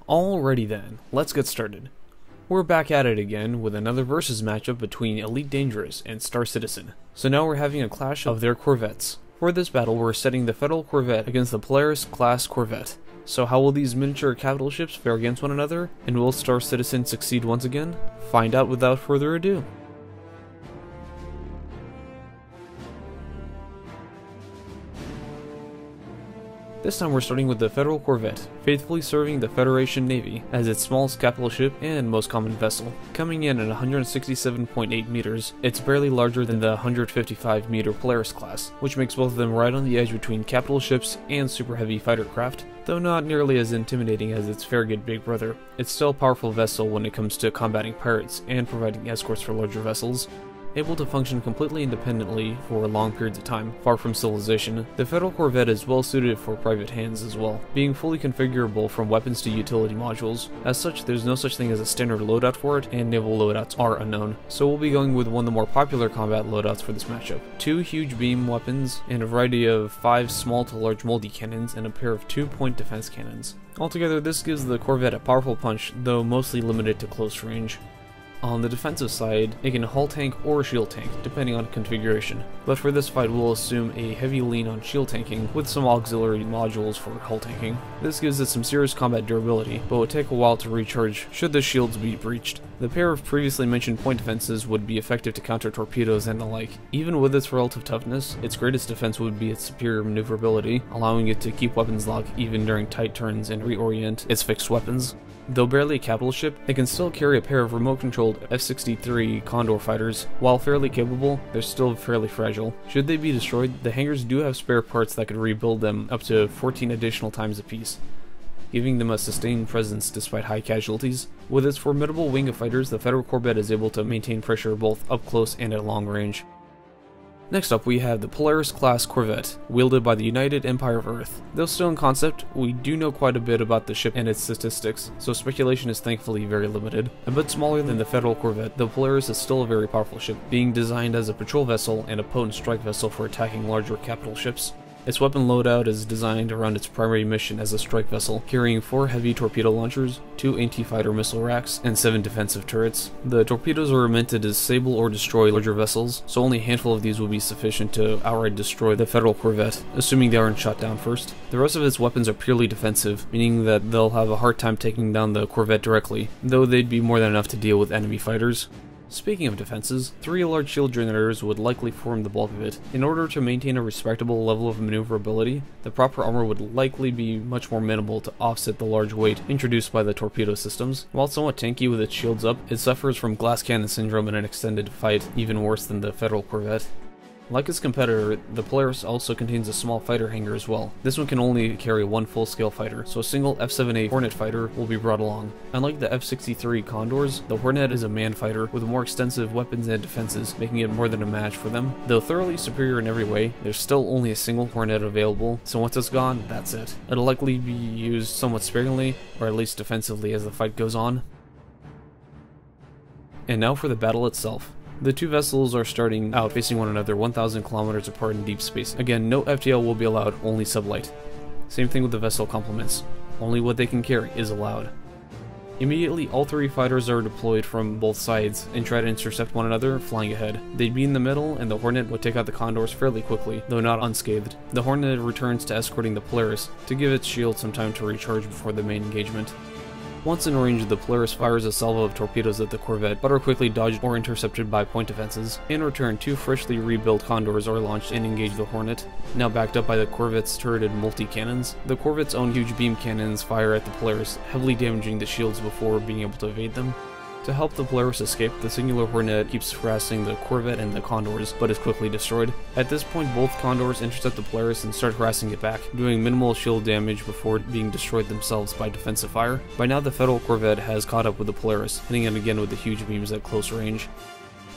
Alrighty then, let's get started. We're back at it again with another versus matchup between Elite Dangerous and Star Citizen. So now we're having a clash of their Corvettes. For this battle, we're setting the Federal Corvette against the Polaris class Corvette. So how will these miniature capital ships fare against one another, and will Star Citizen succeed once again? Find out without further ado. This time we're starting with the Federal Corvette, faithfully serving the Federation Navy as its smallest capital ship and most common vessel. Coming in at 167.8 meters, it's barely larger than the 155 meter Polaris class, which makes both of them right on the edge between capital ships and super heavy fighter craft. Though not nearly as intimidating as its Farragut big brother, it's still a powerful vessel when it comes to combating pirates and providing escorts for larger vessels. Able to function completely independently for long periods of time, far from civilization, the Federal Corvette is well suited for private hands as well, being fully configurable from weapons to utility modules. As such, there's no such thing as a standard loadout for it, and naval loadouts are unknown. So we'll be going with one of the more popular combat loadouts for this matchup. 2 huge beam weapons, and a variety of 5 small to large multi-cannons, and a pair of 2-point defense cannons. Altogether, this gives the Corvette a powerful punch, though mostly limited to close range. On the defensive side, it can hull tank or shield tank, depending on configuration, but for this fight we'll assume a heavy lean on shield tanking with some auxiliary modules for hull tanking. This gives it some serious combat durability, but would take a while to recharge should the shields be breached. The pair of previously mentioned point defenses would be effective to counter torpedoes and the like. Even with its relative toughness, its greatest defense would be its superior maneuverability, allowing it to keep weapons locked even during tight turns and reorient its fixed weapons. Though barely a capital ship, it can still carry a pair of remote-controlled F-63 Condor fighters. While fairly capable, they're still fairly fragile. Should they be destroyed, the hangars do have spare parts that could rebuild them up to 14 additional times apiece, giving them a sustained presence despite high casualties. With its formidable wing of fighters, the Federal Corvette is able to maintain pressure both up close and at long range. Next up, we have the Polaris class Corvette, wielded by the United Empire of Earth. Though still in concept, we do know quite a bit about the ship and its statistics, so speculation is thankfully very limited. A bit smaller than the Federal Corvette, the Polaris is still a very powerful ship, being designed as a patrol vessel and a potent strike vessel for attacking larger capital ships. Its weapon loadout is designed around its primary mission as a strike vessel, carrying 4 heavy torpedo launchers, 2 anti-fighter missile racks, and 7 defensive turrets. The torpedoes are meant to disable or destroy larger vessels, so only a handful of these will be sufficient to outright destroy the Federal Corvette, assuming they aren't shot down first. The rest of its weapons are purely defensive, meaning that they'll have a hard time taking down the Corvette directly, though they'd be more than enough to deal with enemy fighters. Speaking of defenses, 3 large shield generators would likely form the bulk of it. In order to maintain a respectable level of maneuverability, the proper armor would likely be much more minimal to offset the large weight introduced by the torpedo systems. While somewhat tanky with its shields up, it suffers from glass cannon syndrome in an extended fight, even worse than the Federal Corvette. Like its competitor, the Polaris also contains a small fighter hangar as well. This one can only carry 1 full-scale fighter, so a single F-7A Hornet fighter will be brought along. Unlike the F-63 Condors, the Hornet is a manned fighter with more extensive weapons and defenses, making it more than a match for them. Though thoroughly superior in every way, there's still only a single Hornet available, so once it's gone, that's it. It'll likely be used somewhat sparingly, or at least defensively as the fight goes on. And now for the battle itself. The 2 vessels are starting out facing one another 1,000 kilometers apart in deep space. Again, no FTL will be allowed, only sublight. Same thing with the vessel complements. Only what they can carry is allowed. Immediately, all 3 fighters are deployed from both sides and try to intercept one another, flying ahead. They'd be in the middle, and the Hornet would take out the Condors fairly quickly, though not unscathed. The Hornet returns to escorting the Polaris to give its shield some time to recharge before the main engagement. Once in range, the Polaris fires a salvo of torpedoes at the Corvette, but are quickly dodged or intercepted by point defenses. In return, 2 freshly rebuilt Condors are launched and engage the Hornet, now backed up by the Corvette's turreted multi-cannons. The Corvette's own huge beam cannons fire at the Polaris, heavily damaging the shields before being able to evade them. To help the Polaris escape, the singular Hornet keeps harassing the Corvette and the Condors, but is quickly destroyed. At this point, both Condors intercept the Polaris and start harassing it back, doing minimal shield damage before being destroyed themselves by defensive fire. By now, the Federal Corvette has caught up with the Polaris, hitting it again with the huge beams at close range.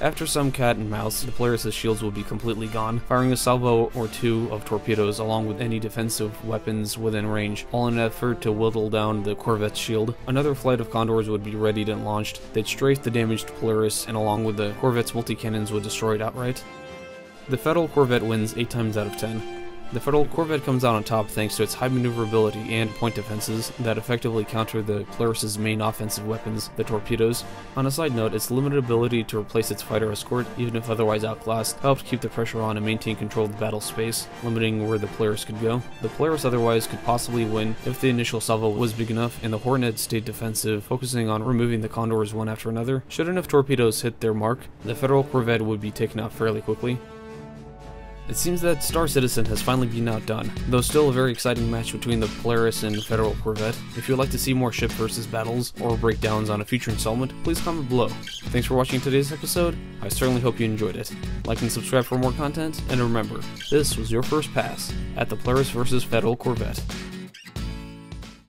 After some cat and mouse, the Polaris' shields will be completely gone, firing a salvo or 2 of torpedoes along with any defensive weapons within range, all in an effort to whittle down the Corvette's shield. Another flight of Condors would be readied and launched. They'd strafe the damaged Polaris, and along with the Corvette's multi-cannons would destroy it outright. The Federal Corvette wins 8 times out of 10. The Federal Corvette comes out on top thanks to its high maneuverability and point defenses that effectively counter the Polaris' main offensive weapons, the torpedoes. On a side note, its limited ability to replace its fighter escort, even if otherwise outclassed, helped keep the pressure on and maintain control of the battle space, limiting where the Polaris could go. The Polaris otherwise could possibly win if the initial salvo was big enough and the Hornet stayed defensive, focusing on removing the Condors one after another. Should enough torpedoes hit their mark, the Federal Corvette would be taken out fairly quickly. It seems that Star Citizen has finally been outdone, though still a very exciting match between the Polaris and Federal Corvette. If you'd like to see more ship versus battles, or breakdowns on a future installment, please comment below. Thanks for watching today's episode, I certainly hope you enjoyed it. Like and subscribe for more content, and remember, this was your first pass at the Polaris vs Federal Corvette.